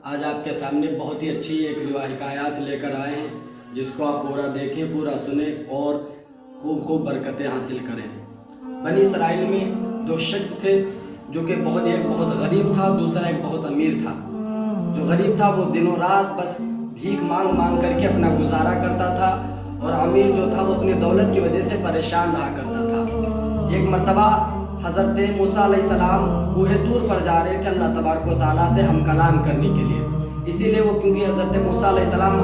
آج آپ کے سامنے بہت ہی اچھی ایک حکایات لے کر آئے ہیں، جس کو آپ پورا دیکھیں، پورا سنیں اور خوب برکتیں حاصل کریں۔ بنی اسرائیل میں دو شخص تھے، جو کہ ایک بہت غریب تھا، دوسرا ایک بہت امیر تھا۔ جو غریب تھا وہ دنوں رات بس بھیک مانگ کر کے اپنا گزارا کرتا تھا، اور امیر جو تھا وہ اپنی دولت کی وجہ سے پریشان رہا کرتا تھا۔ ایک مرتبہ حضرت موسیٰ علیہ السلام کوہ طور پر جا رہے تھے اللہ تبارک و تعالیٰ سے ہم کلام کرنے کے لیے۔ اسی لیے کیونکہ حضرت موسیٰ علیہ السلام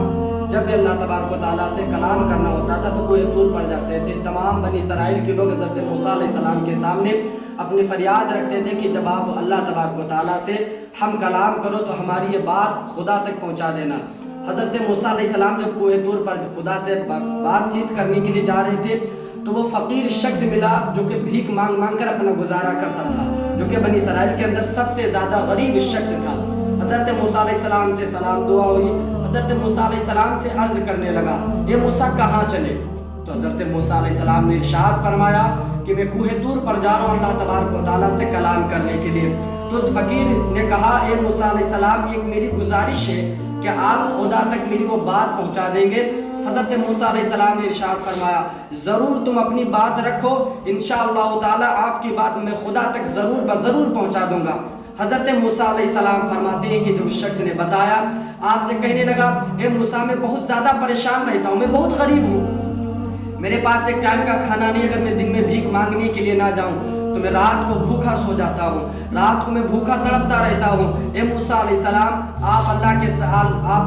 جب بھی اللہ تبارک و تعالیٰ سے کلام کرنا ہوتا تھا تو کوہ طور پر جاتے تھے۔ تمام بنی اسرائیل کے لوگ حضرت موسیٰ علیہ السلام کے سامنے اپنی فریاد رکھتے تھے کہ جب آپ اللہ تبارک و تعالیٰ سے ہم کلام کرو تو ہماری یہ بات خدا تک پہنچا دینا۔ حضرت موسیٰ علیہ السلام جب کوہ طور پر خدا سے بات چیت کرنے کے لیے جا رہے تھے تو وہ فقیر شخص ملا، جو کہ بھیک مانگ کر اپنا گزارا کرتا تھا، جو کہ بنی اسرائیل کے اندر سب سے زیادہ غریب شخص تھا۔ حضرت موسیٰ علیہ السلام سے سلام دعا ہوئی۔ حضرت موسیٰ علیہ السلام سے عرض کرنے لگا، اے موسیٰ کہاں چلے؟ تو حضرت موسیٰ علیہ السلام نے ارشاد فرمایا کہ میں کوہ طور پر جا رہا ہوں اللہ تبارک و تعالیٰ سے کلام کرنے کے لیے۔ تو اس فقیر نے کہا، اے موسیٰ علیہ السلام، ایک میری گزارش ہے کہ آپ خدا تک میری وہ بات پہنچا دیں گے؟ حضرت موسیٰ علیہ السلام نے ارشاد فرمایا، ضرور تم اپنی بات رکھو، انشاءاللہ تعالیٰ آپ کی بات میں خدا تک ضرور پہنچا دوں گا۔ حضرت موسیٰ علیہ السلام فرماتے ہیں کہ جب اس شخص نے بتایا، آپ سے کہنے لگا، اے موسیٰ میں بہت زیادہ پریشان رہتا ہوں، میں بہت غریب ہوں، میرے پاس ایک ٹائم کا کھانا نہیں، اگر میں دن میں بھیک مانگنے کے لیے نہ جاؤں تو میں رات کو بھوکا سو جاتا ہوں، رات کو میں بھوکا تڑپتا رہتا ہوں۔ اے موسیٰ علیہ السلام، آپ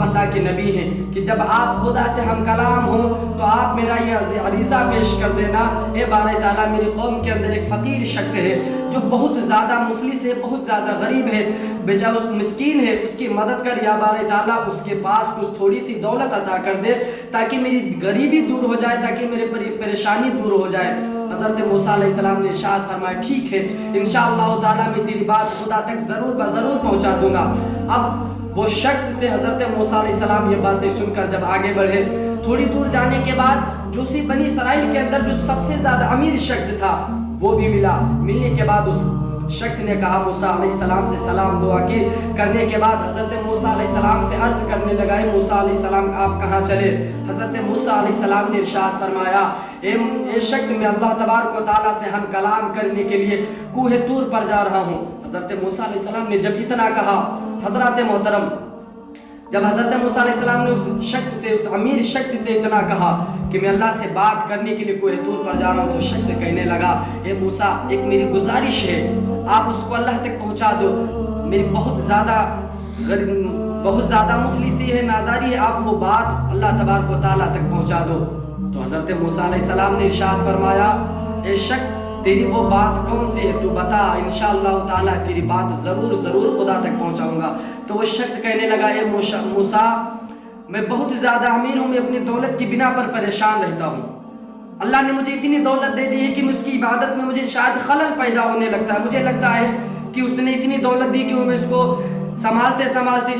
اللہ کے نبی ہیں کہ جب آپ خدا سے ہم کلام ہوں تو آپ میرا یہ عریضہ پیش کر دینا، اے بارے تعالیٰ میری قوم کے اندر ایک فقیر شخص ہے جو بہت زیادہ مفلس ہے، بہت زیادہ غریب ہے، بجا اس مسکین ہے، اس کی مدد کر یا بارے تعالیٰ، اس کے پاس کچھ تھوڑی سی دولت عطا کر دے تاکہ میری غریبی دور ہو جائے، تاکہ میرے پریشانی دور ہو جائے۔ حضرت موسیٰ علیہ السلام نے ارشاد فرمایا، ٹھیک ہے، انشاءاللہ تعالیٰ میں تیری بات خدا تک ضرور پہنچا دوں گا۔ اب وہ شخص سے حضرت موسیٰ علیہ السلام یہ باتیں سن کر جب آگے بڑھے، تھوڑی دور جانے کے بعد جو سی بنی اسرائیل کے اندر جو سب سے زیادہ امیر شخص تھا وہ بھی ملا۔ ملنے کے بعد اس شخص نے کہا، موسیٰ علیہ السلام سے سلام دعا کی کرنے کے بعد حضرت موسیٰ علیہ السلام سے عرض کرنے لگا، اے موسیٰ علیہ السلام آپ کہاں چلے؟ حضرت موسیٰ علیہ السلام نے ارشاد فرمایا، اے شخص میں اللہ تبارک و تعالیٰ سے ہم کلام کرنے کے لیے کوہ طور پر جا رہا ہوں۔ حضرت موسیٰ علیہ السلام نے جب اتنا کہا، حضرات محترم، جب حضرت موسیٰ علیہ السلام نے اس امیر شخص سے اتنا کہا کہ میں اللہ سے بات کرنے کے لیے کوہ طور پر جا رہا ہوں، تو شخص سے کہنے لگا، اے موسیٰ ایک میری گزارش ہے، آپ اس کو اللہ تک پہنچا دو، میری بہت زیادہ مفلسی ہے، ناداری ہے، آپ وہ بات اللہ تبارک و تعالیٰ تک پہنچا دو۔ تو حضرت موسیٰ علیہ السلام نے ارشاد فرمایا، اے شخص تیری وہ بات کون سی ہے، تو بتا، انشاءاللہ تعالیٰ تیری بات ضرور خدا تک پہنچاؤں گا۔ تو وہ شخص کہنے لگا، اے موسیٰ میں بہت زیادہ امیر ہوں، میں اپنی دولت کی بنا پر پریشان رہتا ہوں، اللہ نے مجھے اتنی دولت دے دی ہے کہ اس کی عبادت میں مجھے شاید خلل پیدا ہونے لگتا ہے، مجھے لگتا ہے کہ اس نے اتنی دولت دی کہ میں اس کو سنبھالتے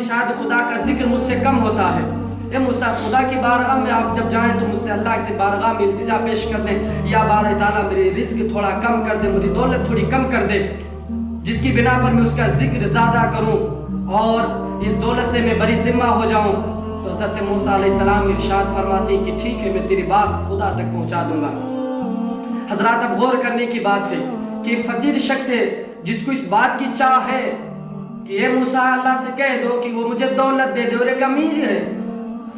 شاید خدا کا ذکر مجھ سے کم ہوتا ہے۔ اے موسیٰ خدا کی بارگاہ میں آپ جب جائیں تو مجھ سے اللہ سے بارگاہ میں التجا پیش کر دیں، یا بارے تعالیٰ میری رزق تھوڑا کم کر دے، میری دولت تھوڑی کم کر دے، جس کی بنا پر میں اس کا ذکر زیادہ کروں اور اس دولت سے میں بری ذمہ ہو جاؤں۔ تو حضرت موسیٰ علیہ السلام ارشاد فرماتے ہیں کہ ٹھیک ہے، میں تیری بات خدا تک پہنچا دوں گا۔ حضرات اب غور کرنے کی بات ہے کہ ایک فقیر شخص ہے جس کو اس بات کی چاہ ہے کہ اے موسیٰ اللہ سے کہہ دو کہ وہ مجھے دولت دے دے، اور ایک امیر ہے،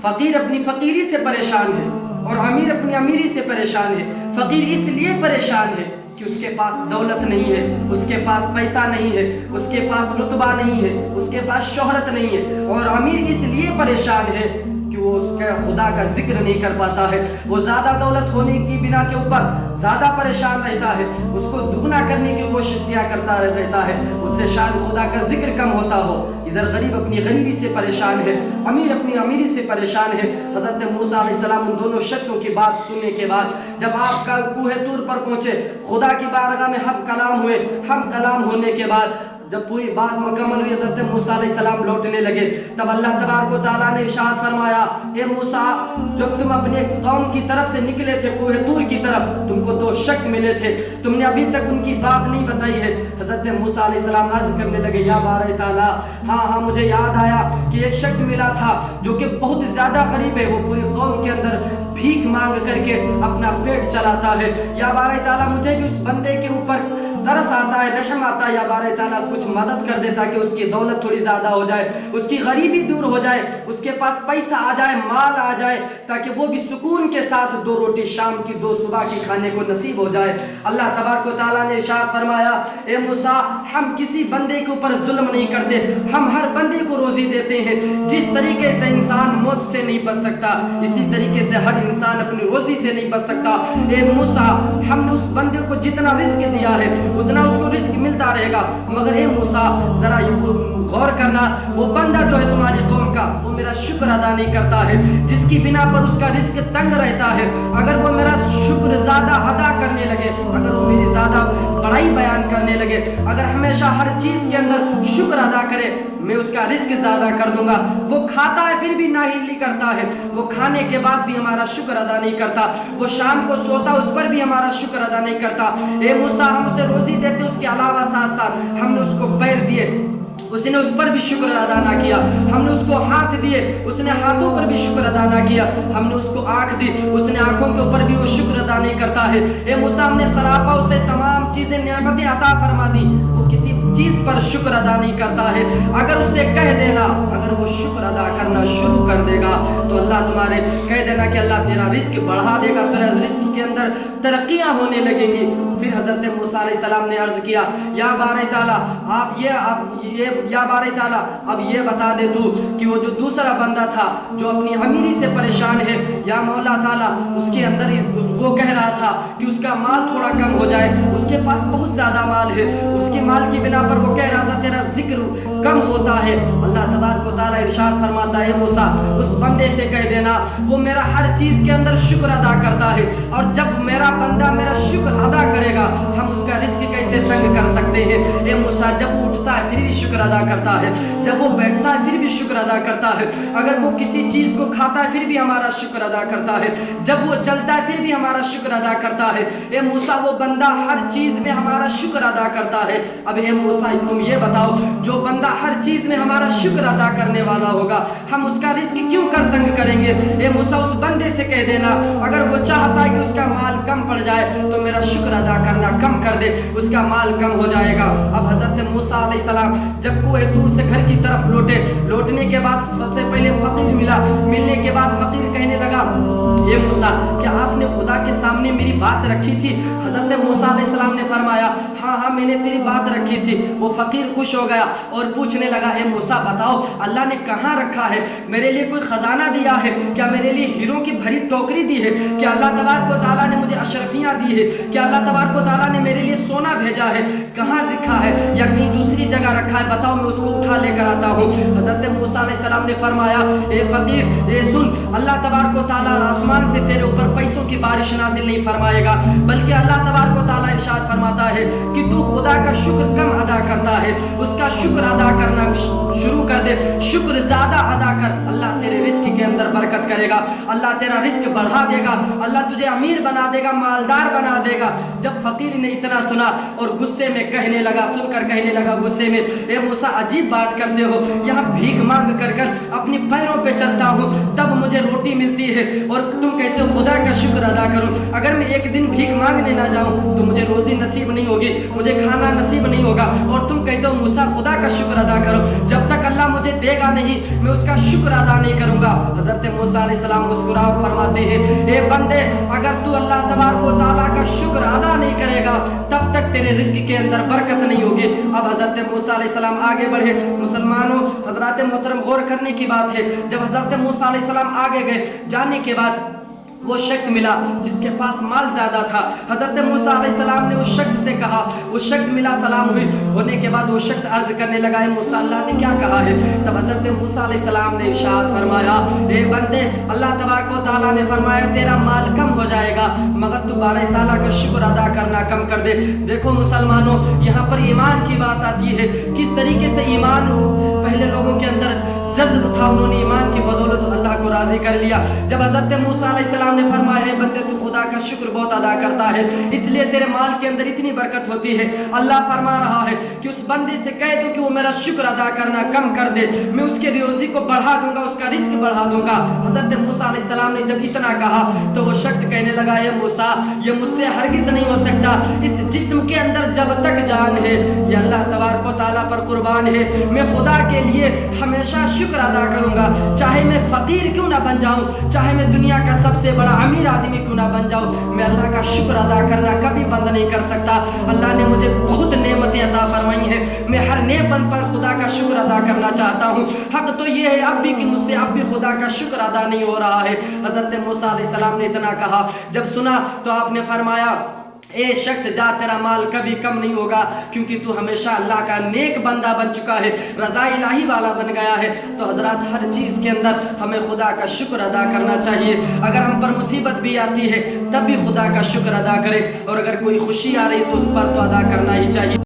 فقیر اپنی فقیری سے پریشان ہے اور امیر اپنی امیری سے پریشان ہے۔ فقیر اس لیے پریشان ہے کہ اس کے پاس دولت نہیں ہے، اس کے پاس پیسہ نہیں ہے، اس کے پاس رتبہ نہیں ہے، اس کے پاس شہرت نہیں ہے، اور امیر اس لیے پریشان ہے کہ وہ اس کے خدا کا ذکر نہیں کر پاتا ہے، وہ زیادہ دولت ہونے کی بنا کے اوپر زیادہ پریشان رہتا ہے، اس کو دگنا کرنے کی کوشش کیا کرتا رہتا ہے، اس سے شاید خدا کا ذکر کم ہوتا ہو۔ ادھر غریب اپنی غریبی سے پریشان ہے، امیر اپنی امیری سے پریشان ہے۔ حضرت موسیٰ علیہ السلام ان دونوں شخصوں کی بات سننے کے بعد جب آپ کا کوہ طور پر پہنچے، خدا کی بارگاہ میں ہم کلام ہوئے، ہم کلام ہونے کے بعد جب پوری بات مکمل ہوئی حضرت موسیٰ علیہ السلام لوٹنے لگے، تب اللہ تبارک و تعالیٰ نے ارشاد فرمایا اے موسیٰ جب تم اپنے قوم کی طرف سے نکلے تھے کوہ طور کی طرف، تم کو 2 شخص ملے تھے، تم نے ابھی تک ان کی بات نہیں بتائی ہے۔ حضرت موسیٰ علیہ السلام عرض کرنے لگے یا بارئ تعالیٰ ہاں مجھے یاد آیا کہ ایک شخص ملا تھا جو کہ بہت زیادہ غریب ہے، وہ پوری قوم کے اندر بھیک مانگ کر کے اپنا پیٹ چلاتا ہے، یا بارئ تعالیٰ مجھے بھی اس بندے کے اوپر ترس آتا ہے، رحم آتا ہے، یا بارئ تعالیٰ کچھ مدد کر دیتا کہ اس کی دولت تھوڑی زیادہ ہو جائے، اس کی غریبی دور ہو جائے، اس کے پاس پیسہ آ جائے، مال آ جائے، تاکہ وہ بھی سکون کے ساتھ 2 روٹی شام کی 2 صبح کی کھانے کو نصیب ہو جائے۔ اللہ تبارک و تعالیٰ نے ارشاد فرمایا اے موسیٰ ہم کسی بندے کے اوپر ظلم نہیں کرتے، ہم ہر بندے کو روزی دیتے ہیں۔ جس طریقے سے انسان موت سے نہیں بچ سکتا، اسی طریقے سے ہر انسان اپنی روزی سے نہیں بچ سکتا۔ اے موسیٰ ہم نے اس بندے کو جتنا رزق دیا ہے اتنا اس کو رزق ملتا رہے گا، مگر اے موسیٰ ذرا غور کرنا، وہ بندہ جو ہے تمہاری قوم کا وہ میرا شکر ادا نہیں کرتا ہے، جس کی بنا پر اس کا رزق تنگ رہتا ہے۔ اگر وہ میرا شکر زیادہ ادا کرنے لگے، اگر وہ میری زیادہ بڑائی بیان کرنے لگے، اگر ہمیشہ ہر چیز کے اندر شکر ادا کرے، میں اس کا رزق زیادہ کر دوں گا۔ وہ کھاتا ہے پھر بھی نااہلی کرتا ہے، وہ کھانے کے بعد بھی ہمارا شکر ادا نہیں کرتا، وہ شام کو سوتا اس پر بھی ہمارا شکر ادا نہیں کرتا۔ اے موسیٰ ہم اسے روزی دیتے، اس کے علاوہ ساتھ ساتھ ہم نے اس کو پیر دیے، اس نے اس پر بھی شکر ادا نہ کیا، ہم نے اس کو ہاتھ دیے، اس نے ہاتھوں پر بھی شکر ادا نہ کیا، ہم نے اس کو آنکھ دی، اس نے آنکھوں کے اوپر بھی وہ شکر ادا نہیں کرتا ہے۔ اے موسیٰ ہم نے سراپا اسے تمام چیزیں نعمتیں عطا فرما دی، وہ کسی چیز پر شکر ادا نہیں کرتا ہے۔ اگر اسے کہہ دینا، اگر وہ شکر ادا کرنا شروع کر دے گا تو اللہ تمہارے کہہ دینا کہ اللہ تیرا رزق بڑھا دے گا، تیرا رزق کے اندر ترقیاں ہونے لگیں گی۔ پھر حضرت موسیٰ علیہ السلام نے عرض کیا یا بارئ تعالیٰ یا بارئ تعالیٰ اب یہ بتا دے تو کہ وہ جو دوسرا بندہ تھا جو اپنی امیری سے پریشان ہے، یا مولا تعالیٰ اس کے اندر وہ کہہ رہا تھا کہ اس کا مال تھوڑا کم ہو جائے، اس کے پاس بہت زیادہ مال ہے، اس کے مال کی بنا پر وہ کہہ رہا تھا تیرا ذکر کم ہوتا ہے۔ اللہ تبارک و تعالیٰ ارشاد فرماتا ہے موسیٰ اس بندے سے کہہ دینا وہ میرا ہر چیز کے اندر شکر ادا کرتا ہے، اور جب میرا بندہ میرا شکر ادا کرے گا ہم اس کا رزق کیسے تنگ کر سکتے ہیں۔ اے موسیٰ جب وہ اٹھتا ہے پھر بھی شکر ادا کرتا ہے، جب وہ بیٹھتا ہے پھر بھی شکر ادا کرتا ہے، اگر وہ کسی چیز کو کھاتا ہے پھر بھی ہمارا شکر ادا کرتا ہے، جب وہ چلتا ہے پھر بھی ہمارا شکر ادا کرتا ہے۔ اے موسیٰ وہ بندہ ہر چیز میں ہمارا شکر ادا کرتا ہے۔ اب اے موسیٰ تم یہ بتاؤ جو بندہ ہر چیز میں ہمارا شکر ادا کرنے والا ہوگا ہم اس کا رزق کیوں کر تنگ کریں گے۔ اے موسیٰ اس بندے سے کہہ دینا اگر وہ چاہتا ہے کہ اس کا مال کم پڑ جائے تو میرا شکر ادا کرنا کم کر دے، اس کا مال کم ہو جائے گا۔ اب حضرت موسیٰ علیہ السلام جب کوہ طور سے گھر کی طرف لوٹنے کے بعد سب سے پہلے فقیر ملا، ملنے کے بعد فقیر کہنے لگا اے موسیٰ کیا آپ نے خدا کے سامنے میری بات رکھی تھی؟ حضرت موسیٰ علیہ السلام نے فرمایا ہاں میں نے تیری بات رکھی تھی۔ وہ فقیر خوش ہو گیا اور پوچھنے لگا اے موسیٰ بتاؤ اللہ نے کہاں رکھا ہے؟ میرے لیے کوئی خزانہ دیا ہے کیا؟ میرے لیے ہیروں کی بھری ٹوکری دی ہے کیا؟ اللہ تبارک و تعالیٰ نے مجھے اشرفیاں دی ہے کیا؟ اللہ تبارک و تعالیٰ نے میرے لیے سونا بھیجا ہے؟ کہاں رکھا ہے یا کہیں دوسری جگہ رکھا ہے؟ بتاؤ میں اس کو اٹھا لے کر آتا ہوں۔ حضرت موسیٰ علیہ السلام نے فرمایا اے فقیر اے سن، اللہ تبارک و تعالیٰ آسمان سے تیرے اوپر پیسوں کی بارش نازل نہیں فرمائے گا، بلکہ اللہ تبارک و تعالیٰ ارشاد فرماتا ہے کہ تو خدا کا شکر کم ادا کرتا ہے، اس کا شکر ادا کرنا شروع کر دے، شکر زیادہ ادا کر، اللہ تیرے رزق کے اندر برکت کرے گا، اللہ تیرا رزق بڑھا دے گا، اللہ تجھے امیر بنا دے گا، مالدار بنا دے گا۔ جب فقیر نے اتنا سنا اور غصے میں کہنے لگا، سن کر کہنے لگا غصے میں اے موسیٰ عجیب بات کرتے ہو، یہاں بھیک مانگ کر اپنی پیروں پہ چلتا ہوں تب مجھے روٹی ملتی ہے اور تم کہتے ہو خدا کا شکر ادا کرو۔ اگر میں ایک دن بھیک مانگنے نہ جاؤں تو مجھے روزی نصیب نہیں ہوگی، مجھے کھانا نصیب نہیں ہوگا، اور تم کہتے ہو موسیٰ خدا کا شکر ادا کرو۔ جب تک اللہ مجھے دے گا نہیں میں اس کا شکر ادا نہیں کروں گا۔ حضرت موسیٰ علیہ السلام مسکرا اور فرماتے ہیں اے بندے اگر تو اللہ تبارک و تعالیٰ کا شکر ادا نہیں کرے گا تب تک تیرے رزق کے اندر برکت نہیں ہوگی۔ اب حضرت موسیٰ علیہ السلام آگے بڑھے۔ مسلمانوں حضرات محترم غور کرنے کی بات ہے، جب حضرت موسیٰ علیہ السلام آگے گئے جانے کے بعد وہ شخص ملا جس کے پاس مال زیادہ تھا. حضرت موسیٰ علیہ السلام نے اس شخص سے کہا, اس شخص ملا, سلام ہوئی, ہونے کے بعد وہ شخص عرض کرنے لگا, اے موسیٰ اللہ نے کیا کہا ہے؟ تب حضرت موسیٰ علیہ السلام نے ارشاد فرمایا, اے بندے, اللہ تبارک و تعالیٰ نے فرمایا تیرا مال کم ہو جائے گا مگر تو بارہ تعالیٰ کا شکر ادا کرنا کم کر دے. دیکھو مسلمانوں, یہاں پر ایمان کی بات آتی ہے. کس طریقے سے ایمان پہلے لوگوں کے اندر جذب تھا, انہوں نے ایمان کی بدولت اللہ کو راضی کر لیا. جب حضرت موسیٰ علیہ السلام نے فرمایا, ہے بندے تو خدا کا شکر بہت ادا کرتا ہے, اس لیے تیرے مال کے اندر اتنی برکت ہوتی ہے. اللہ فرما رہا ہے کہ اس بندے سے کہہ دو کہ وہ میرا شکر ادا کرنا کم کر دے, میں اس کے روزی کو بڑھا دوں گا, اس کا رزق بڑھا دوں گا. حضرت موسیٰ علیہ السلام نے جب اتنا کہا تو وہ شخص کہنے لگا, اے موسیٰ, یہ مجھ سے ہرگز نہیں ہو سکتا. اس جسم کے اندر جب تک جان ہے, یہ اللہ تبارک و تعالیٰ پر قربان ہے, میں خدا کے لیے ہمیشہ شکر ادا کروں گا, چاہے میں فقیر کیوں نہ بن جاؤں, چاہے میں دنیا کا سب سے بڑا امیر آدمی کیوں نہ بن جاؤں, میں اللہ کا شکر ادا کرنا کبھی بند نہیں کر سکتا. اللہ نے مجھے بہت نعمتیں عطا فرمائی ہیں, میں ہر نعمت پر خدا کا شکر ادا کرنا چاہتا ہوں. حق تو یہ ہے اب بھی کہ مجھ سے اب بھی خدا کا شکر ادا نہیں ہو رہا ہے. حضرت موسیٰ علیہ السلام نے اتنا کہا, جب سنا تو آپ نے فرمایا, اے شخص جا, تیرا مال کبھی کم نہیں ہوگا کیونکہ تو ہمیشہ اللہ کا نیک بندہ بن چکا ہے, رضا الہی والا بن گیا ہے. تو حضرات, ہر چیز کے اندر ہمیں خدا کا شکر ادا کرنا چاہیے. اگر ہم پر مصیبت بھی آتی ہے تب بھی خدا کا شکر ادا کرے, اور اگر کوئی خوشی آ رہی تو اس پر تو ادا کرنا ہی چاہیے.